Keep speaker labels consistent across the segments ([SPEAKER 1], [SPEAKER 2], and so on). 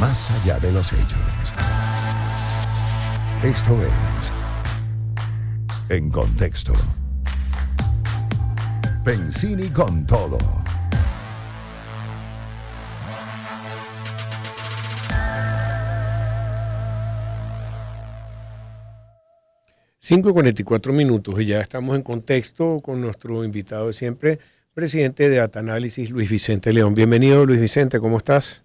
[SPEAKER 1] más allá de los hechos. Esto es En Contexto. Pensini con todo.
[SPEAKER 2] Cinco y 44 minutos y ya estamos en contexto con nuestro invitado de siempre, presidente de Data Análisis, Luis Vicente León. Bienvenido, Luis Vicente, ¿cómo estás?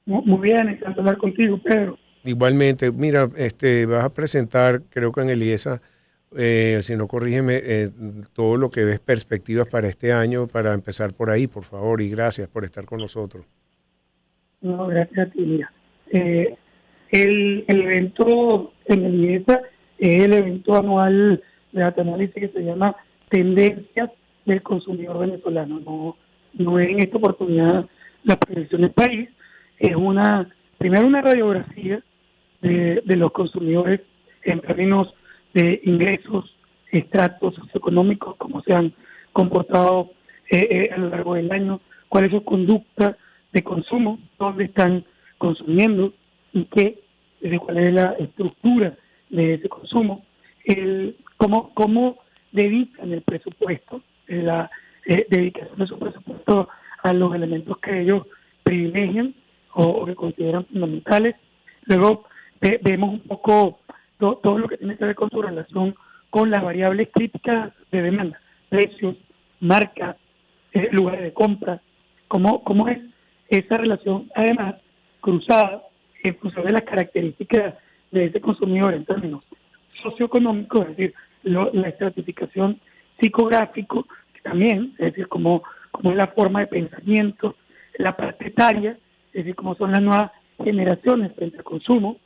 [SPEAKER 3] Muy bien, encantado de hablar contigo, Pedro.
[SPEAKER 2] Igualmente, mira, vas a presentar, creo que en el IESA, si no corrígeme, todo lo que ves perspectivas para este año, para empezar por ahí, por favor, y gracias por estar con nosotros.
[SPEAKER 3] No, gracias a ti, mira. El evento en el IESA es el evento anual de Data Análisis que se llama Tendencias del Consumidor Venezolano. No es en esta oportunidad la proyección del país, es primero una radiografía de los consumidores en términos de ingresos, estratos socioeconómicos, cómo se han comportado a lo largo del año, cuál es su conducta de consumo, dónde están consumiendo y cuál es la estructura de ese consumo, cómo dedican el presupuesto, la dedicación de su presupuesto a los elementos que ellos privilegian o que consideran fundamentales. Luego vemos un poco todo lo que tiene que ver con su relación con las variables críticas de demanda, precios, marcas, lugares de compra, cómo es esa relación, además, cruzada en función de las características de ese consumidor en términos socioeconómicos, es decir, la estratificación psicográfico, que también, es decir, cómo es la forma de pensamiento, la parte etaria, es decir, cómo son las nuevas generaciones frente al consumo,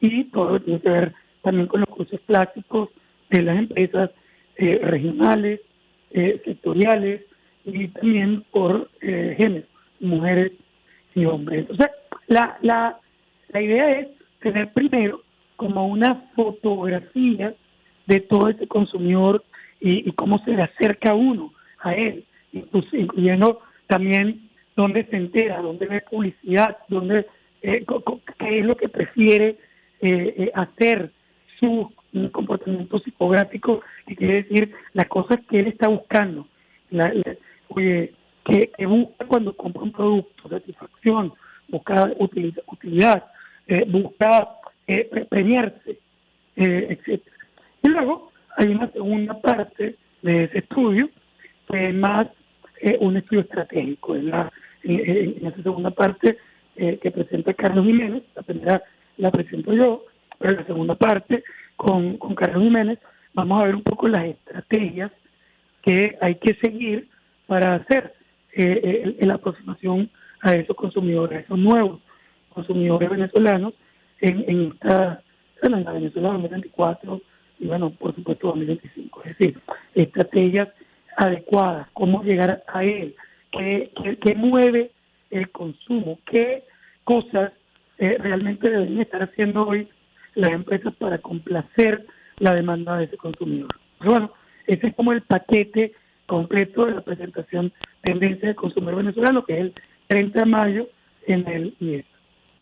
[SPEAKER 3] y todo lo que tiene que ver también con los cruces plásticos de las empresas regionales, sectoriales, y también por género, mujeres y hombres. Entonces, la idea es tener primero como una fotografía de todo ese consumidor y cómo se le acerca uno a él, incluyendo también dónde se entera, dónde ve publicidad, qué es lo que prefiere hacer, su comportamiento psicográfico, que quiere decir las cosas que él está buscando, que busca cuando compra un producto, satisfacción, busca utilidad, busca premiarse, etcétera. Y luego hay una segunda parte de ese estudio que es más un estudio estratégico. En esa segunda parte que presenta Carlos Jiménez, la primera la presento yo, pero en la segunda parte con Carlos Jiménez vamos a ver un poco las estrategias que hay que seguir para hacer la aproximación a esos consumidores, a esos nuevos consumidores venezolanos en la Venezuela 2024 y bueno, por supuesto 2025. Es decir, estrategias adecuadas, cómo llegar a él, qué mueve el consumo, qué cosas realmente deben estar haciendo hoy las empresas para complacer la demanda de ese consumidor. Pero bueno, ese es como el paquete completo de la presentación Tendencia del Consumidor Venezolano, que es el 30 de mayo en el IESA.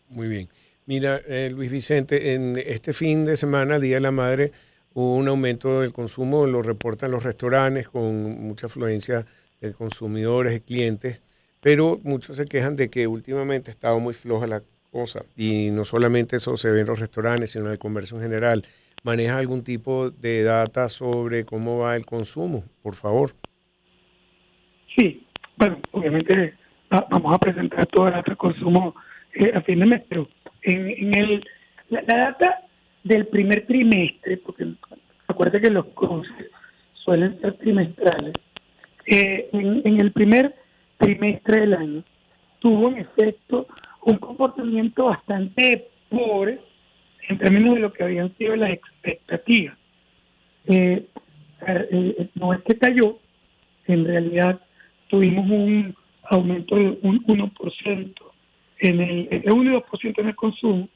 [SPEAKER 2] Muy bien. Mira, Luis Vicente, en este fin de semana, Día de la Madre, hubo un aumento del consumo, lo reportan los restaurantes con mucha afluencia de consumidores y clientes, pero muchos se quejan de que últimamente ha estado muy floja la cosa y no solamente eso se ve en los restaurantes, sino en el comercio en general. ¿Maneja algún tipo de data sobre cómo va el consumo, por favor?
[SPEAKER 3] Sí, bueno, obviamente vamos a presentar toda la data de consumo a fin de mes, pero la data del primer trimestre, porque acuérdate que los cruces suelen ser trimestrales, en el primer trimestre del año tuvo en efecto un comportamiento bastante pobre en términos de lo que habían sido las expectativas. No es que cayó, en realidad tuvimos un aumento de un 1% de 1 y 2% en el consumo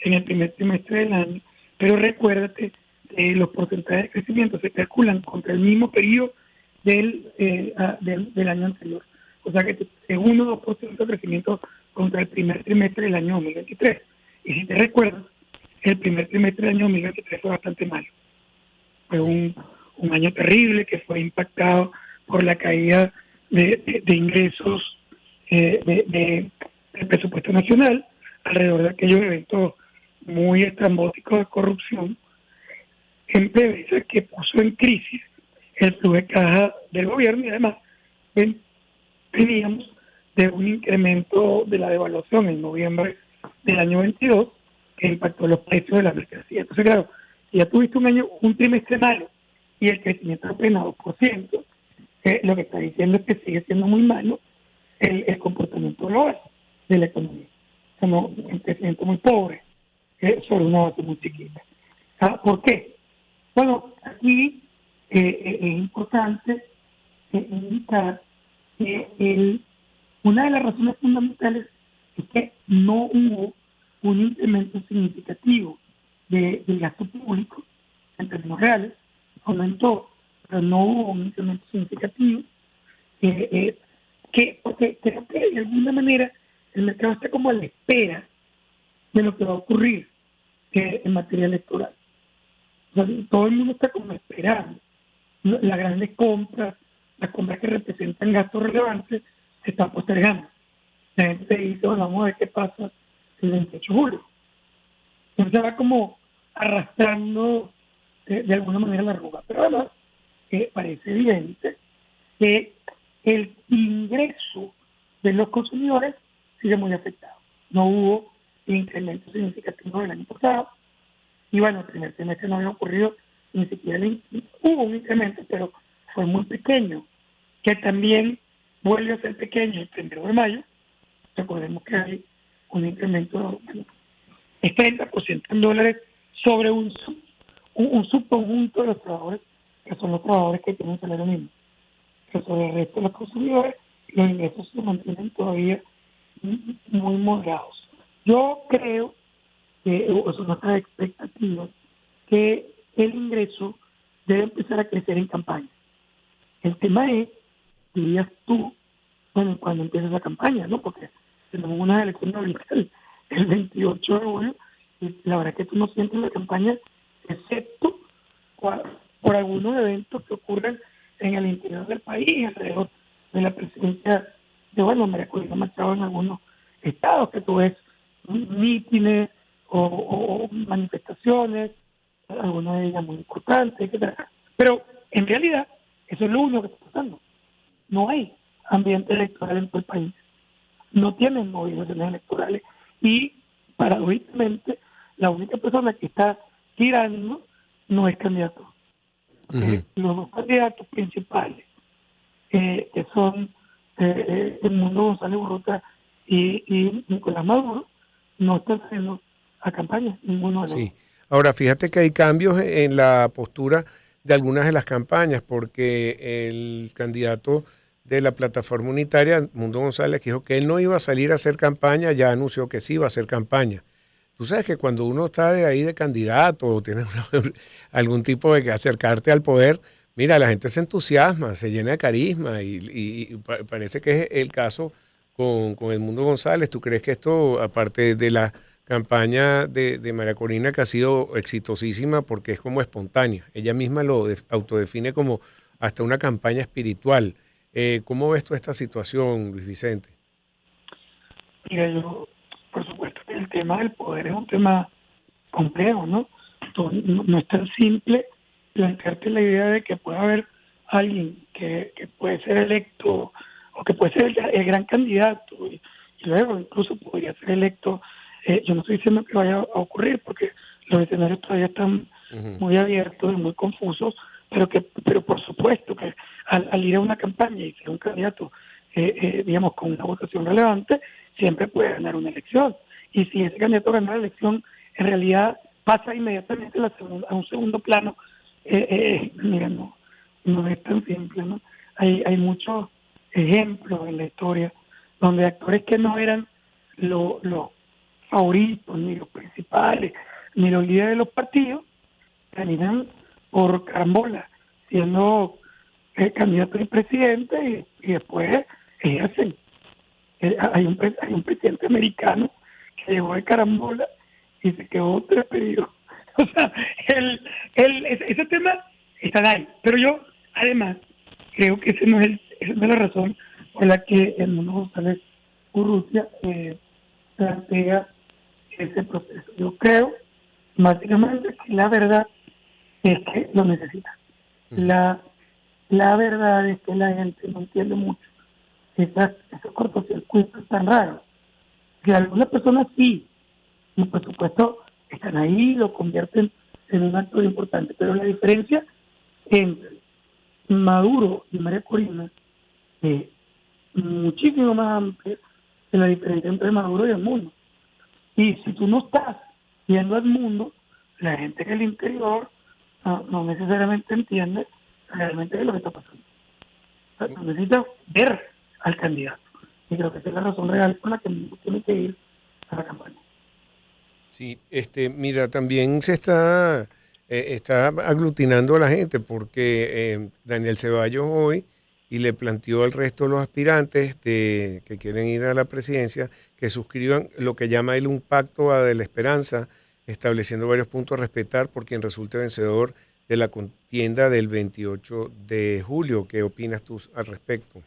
[SPEAKER 3] en el primer trimestre del año, pero recuérdate que los porcentajes de crecimiento se calculan contra el mismo periodo del año anterior. O sea que es 1 o 2% de crecimiento contra el primer trimestre del año 2023. Y si te recuerdas, el primer trimestre del año 2023 fue bastante malo. Fue un año terrible que fue impactado por la caída de ingresos del presupuesto nacional alrededor de aquellos eventos muy estrambóticos de corrupción en PDVSA que puso en crisis el flujo de caja del gobierno y además veníamos de un incremento de la devaluación en noviembre del año 22 que impactó los precios de la mercancía. Entonces, claro, si ya tuviste un trimestre malo y el crecimiento apenas 2%, lo que está diciendo es que sigue siendo muy malo el comportamiento global de la economía. O sea, un crecimiento muy pobre sobre una base muy chiquita. ¿Por qué? Bueno, aquí es importante indicar que una de las razones fundamentales es que no hubo un incremento significativo del gasto público en términos reales, aumentó, pero no hubo un incremento significativo, porque creo que de alguna manera el mercado está como a la espera de lo que va a ocurrir en materia electoral. O sea, todo el mundo está como esperando. Las grandes compras, las compras que representan gastos relevantes, se están postergando. La gente dice, bueno, vamos a ver qué pasa el 28 de julio. Entonces va como arrastrando de alguna manera la arruga. Pero además, parece evidente que el ingreso de los consumidores sigue muy afectado. No hubo incremento significativo del año pasado. Y bueno, el primer trimestre no había ocurrido, ni siquiera hubo un incremento, pero fue muy pequeño, que también vuelve a ser pequeño el 1 de mayo. Recordemos que hay un incremento, bueno, es 30% en dólares sobre un subconjunto de los trabajadores, que son los trabajadores que tienen salario mínimo. Que sobre el resto de los consumidores, los ingresos se mantienen todavía muy moderados. Yo creo que son nuestras expectativas, que el ingreso debe empezar a crecer en campaña. El tema es, dirías tú, bueno, cuando empieza la campaña, ¿no? Porque tenemos una elección ahorita el 28 de julio, y la verdad es que tú no sientes la campaña, excepto por algunos eventos que ocurren en el interior del país, alrededor de la presidencia de, bueno, María Corina Machado en algunos estados, que tú ves mítines o manifestaciones, algunas de ellas muy importantes, etcétera. Pero en realidad, eso es lo único que está pasando. No hay ambiente electoral en todo el país. No tienen movilizaciones electorales y, paradójicamente, la única persona que está tirando no es candidato.
[SPEAKER 2] Uh-huh.
[SPEAKER 3] Los dos candidatos principales, que son Edmundo González Urrutia y Nicolás Maduro, no están haciendo a campaña, ninguno de los dos.
[SPEAKER 2] Sí. Ahora, fíjate que hay cambios en la postura de algunas de las campañas, porque el candidato de la plataforma unitaria, Edmundo González, que dijo que él no iba a salir a hacer campaña, ya anunció que sí iba a hacer campaña. Tú sabes que cuando uno está de ahí de candidato o tiene algún tipo de que acercarte al poder, mira, la gente se entusiasma, se llena de carisma y parece que es el caso con Edmundo González. ¿Tú crees que esto, aparte de la campaña de María Corina, que ha sido exitosísima porque es como espontánea, ella misma lo autodefine como hasta una campaña espiritual? ¿Cómo ves tú esta situación, Luis Vicente?
[SPEAKER 3] Mira, yo, por supuesto que el tema del poder es un tema complejo, ¿no? No es tan simple plantearte la idea de que puede haber alguien que puede ser electo o que puede ser el gran candidato y luego incluso podría ser electo. Yo no estoy diciendo que vaya a ocurrir porque los escenarios todavía están muy abiertos y muy confusos, pero por supuesto que al ir a una campaña y ser un candidato, digamos, con una votación relevante, siempre puede ganar una elección. Y si ese candidato gana la elección, en realidad pasa inmediatamente a un segundo plano. Mira, no es tan simple, ¿no? Hay muchos ejemplos en la historia donde actores que no eran los favoritos, ni los principales, ni los líderes de los partidos, terminan por carambola siendo candidatos y presidente y después ejercen. Hay un presidente americano que llegó de carambola y se quedó 3 periodos. O sea, ese tema está ahí. Pero yo, además, creo que esa no es la razón por la que el Mundo González Urrutia plantea ese proceso. Yo creo, básicamente, que la verdad es que lo necesita. La verdad es que la gente no entiende mucho esos cortocircuitos tan raros. Que algunas personas sí, y por supuesto están ahí, lo convierten en un actor importante, pero la diferencia entre Maduro y María Corina es muchísimo más amplia que la diferencia entre Maduro y el mundo. Y si tú no estás viendo al mundo, la gente en el interior no necesariamente entiende realmente qué es lo que está pasando. O sea, no necesitas ver al candidato. Y creo que esa es la razón real por la que el mundo tiene que ir a la campaña.
[SPEAKER 2] Sí, mira, también está aglutinando a la gente porque Daniel Ceballos hoy y le planteó al resto de los aspirantes que quieren ir a la presidencia que suscriban lo que llama él un pacto de la esperanza, estableciendo varios puntos a respetar por quien resulte vencedor de la contienda del 28 de julio. ¿Qué opinas tú al respecto?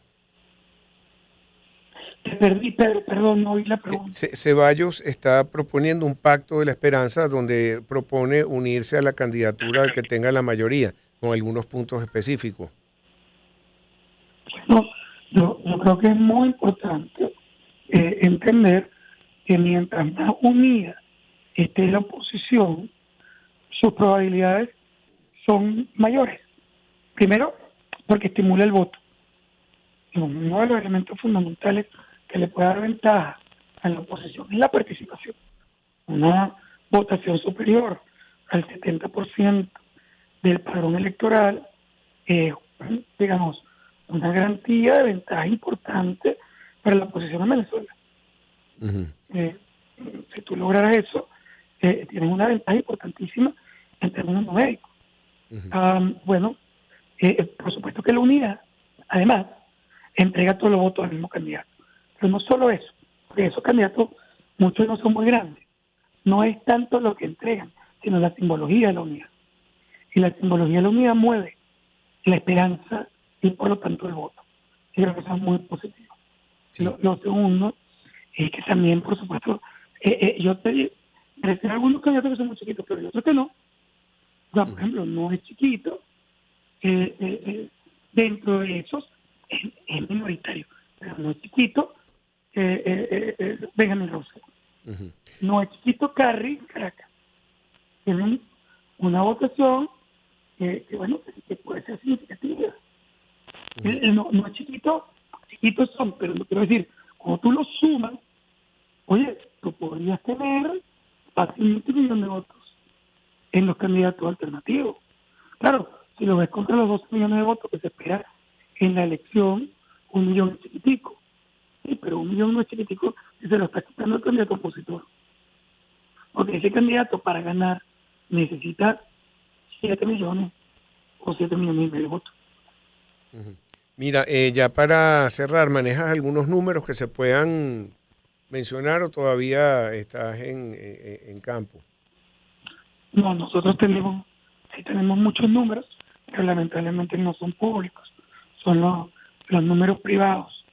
[SPEAKER 3] Te perdí, Pedro, perdón, no oí la pregunta.
[SPEAKER 2] Ceballos está proponiendo un pacto de la esperanza donde propone unirse a la candidatura al que tenga la mayoría, con algunos puntos específicos.
[SPEAKER 3] Bueno, yo creo que es muy importante entender que mientras más unida esté la oposición, sus probabilidades son mayores. Primero, porque estimula el voto. Uno de los elementos fundamentales que le puede dar ventaja a la oposición es la participación. Una votación superior al 70% del padrón electoral es, digamos, una garantía de ventaja importante para la oposición en Venezuela.
[SPEAKER 2] Uh-huh.
[SPEAKER 3] Si tú lograras eso, tienes una ventaja importantísima en términos numéricos. Uh-huh. Bueno, por supuesto que la unidad, además, entrega todos los votos al mismo candidato. Pero no solo eso, porque esos candidatos, muchos no son muy grandes. No es tanto lo que entregan, sino la simbología de la unidad. Y la simbología de la unidad mueve la esperanza y por lo tanto el voto. Y creo que eso es muy positivo. Sí. Lo segundo es que también, por supuesto, yo te decía algunos candidatos que son muy chiquitos, pero hay otros que no. O sea, por ejemplo, no es chiquito. Dentro de esos es minoritario, pero no es chiquito Benjamín Rousseff. Uh-huh. No es chiquito Carri Caracas. Tienen una votación bueno, que puede ser significativa. Uh-huh. No es chiquito, chiquitos son, pero no quiero decir, cuando tú los sumas, oye, tú podrías tener fácilmente 1 millón de votos en los candidatos alternativos. Claro, si lo ves contra los 12 millones de votos que se espera en la elección, 1 millón es chiquitico. Sí, pero 1 millón no es chiquitico si se lo está quitando el candidato opositor. Porque ese candidato para ganar necesita 7 millones o 7 millones y medio de votos.
[SPEAKER 2] Uh-huh. Mira, ya para cerrar, ¿manejas algunos números que se puedan mencionar o todavía estás en campo?
[SPEAKER 3] No, nosotros tenemos muchos números, pero lamentablemente no son públicos, son los números privados.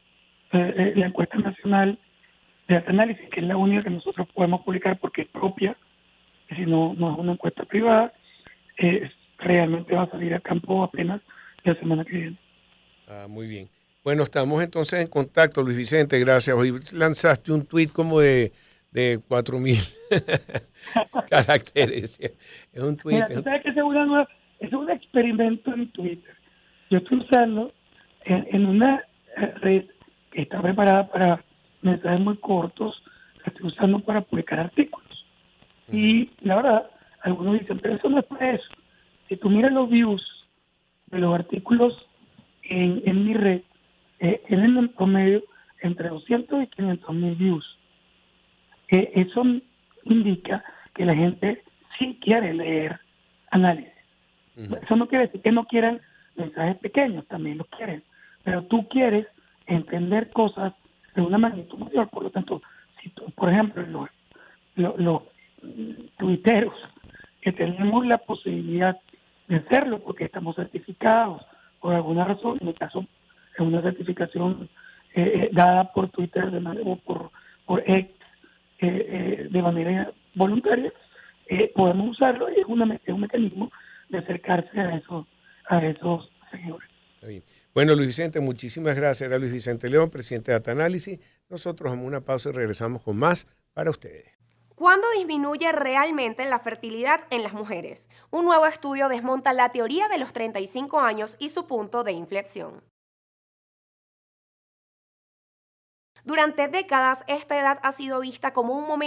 [SPEAKER 3] La encuesta nacional de análisis, que es la única que nosotros podemos publicar porque es propia, y si no es una encuesta privada, realmente va a salir a campo apenas la semana que viene.
[SPEAKER 2] Muy bien. Bueno, estamos entonces en contacto, Luis Vicente, gracias. Hoy lanzaste un tuit como de 4,000 caracteres. Es un tuit.
[SPEAKER 3] Mira, tú sabes que es un experimento en Twitter. Yo estoy usando en una red que está preparada para mensajes muy cortos, la estoy usando para publicar artículos. Uh-huh. Y la verdad, algunos dicen, pero eso no es para eso. Si tú miras los views de los artículos en mi red, tienen en promedio entre 200 y 500 mil views. Eso indica que la gente sí quiere leer análisis. Uh-huh. Eso no quiere decir que no quieran mensajes pequeños, también los quieren. Pero tú quieres entender cosas de una magnitud mayor. Por lo tanto, si tú, por ejemplo, los tuiteros que tenemos la posibilidad de hacerlo porque estamos certificados por alguna razón, en mi caso es una certificación dada por Twitter o por X de manera voluntaria, podemos usarlo y es un mecanismo de acercarse a esos seguidores.
[SPEAKER 2] Está bien. Bueno, Luis Vicente, muchísimas gracias. Era Luis Vicente León, presidente de Data Análisis. Nosotros vamos a una pausa y regresamos con más para ustedes.
[SPEAKER 4] ¿Cuándo disminuye realmente la fertilidad en las mujeres? Un nuevo estudio desmonta la teoría de los 35 años y su punto de inflexión. Durante décadas, esta edad ha sido vista como un momento